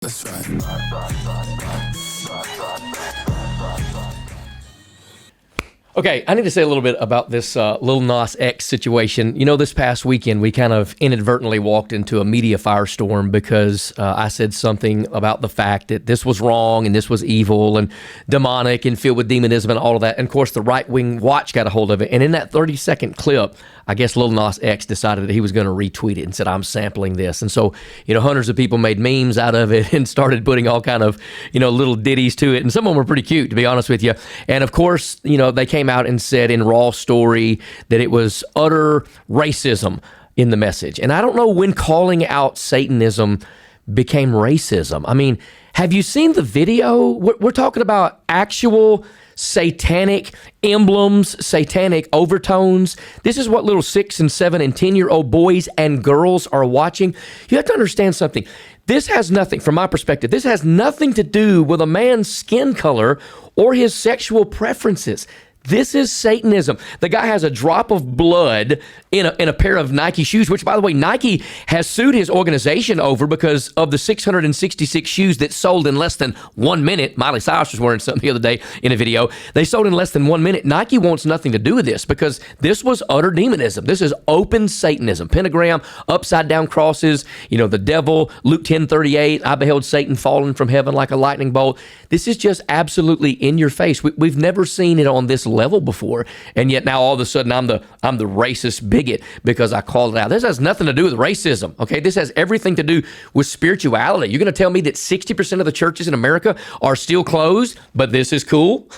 That's right. Okay, I need to say a little bit about this Lil Nas X situation. You know, this past weekend, we kind of inadvertently walked into a media firestorm because I said something about the fact that this was wrong and this was evil and demonic and filled with demonism and all of that. And of course, the right-wing watch got a hold of it. And in that 30-second clip, I guess Lil Nas X decided that he was going to retweet it and said, I'm sampling this. And so, you know, hundreds of people made memes out of it and started putting all kind of, you know, little ditties to it. And some of them were pretty cute, to be honest with you. And of course, you know, they came out and said in Raw Story that it was utter racism in the message. And I don't know when calling out Satanism became racism. I mean, have you seen the video? We're talking about actual satanic emblems, satanic overtones. This is what little 6 and 7 and 10-year-old boys and girls are watching. You have to understand something. This has nothing, from my perspective, this has nothing to do with a man's skin color or his sexual preferences. This is Satanism. The guy has a drop of blood in a pair of Nike shoes, which, by the way, Nike has sued his organization over because of the 666 shoes that sold in less than 1 minute. Miley Cyrus was wearing something the other day in a video. They sold in less than 1 minute. Nike wants nothing to do with this because this was utter demonism. This is open Satanism. Pentagram, upside down crosses, you know, the devil, Luke 10:38, I beheld Satan falling from heaven like a lightning bolt. This is just absolutely in your face. We've never seen it on this level before, and yet now all of a sudden I'm the racist bigot because I called it out. This has nothing to do with racism, okay? This has everything to do with spirituality. You're going to tell me that 60% of the churches in America are still closed, but this is cool?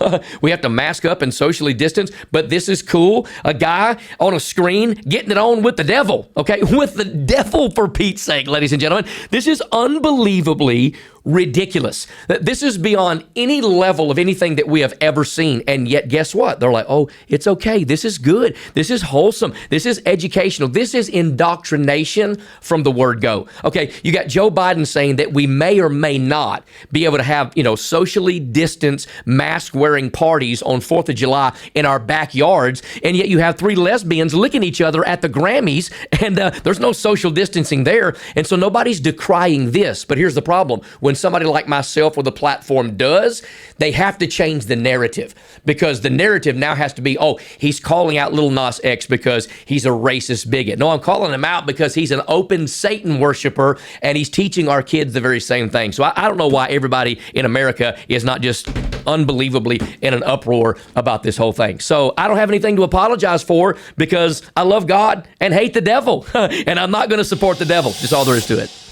We have to mask up and socially distance, but this is cool? A guy on a screen getting it on with the devil, okay? With the devil, for Pete's sake, ladies and gentlemen. This is unbelievably ridiculous. This is beyond any level of anything that we have ever seen. And yet, guess what? They're like, oh, it's okay. This is good. This is wholesome. This is educational. This is indoctrination from the word go. Okay, you got Joe Biden saying that we may or may not be able to have, you know, socially distanced, mask-wearing parties on 4th of July in our backyards. And yet you have 3 lesbians licking each other at the Grammys, and there's no social distancing there. And so nobody's decrying this. But here's the problem. When somebody like myself with a platform does, they have to change the narrative, because the narrative now has to be, oh, he's calling out Lil Nas X because he's a racist bigot. No, I'm calling him out because he's an open Satan worshiper and he's teaching our kids the very same thing. So I don't know why everybody in America is not just unbelievably in an uproar about this whole thing. So I don't have anything to apologize for because I love God and hate the devil. And I'm not going to support the devil. That's all there is to it.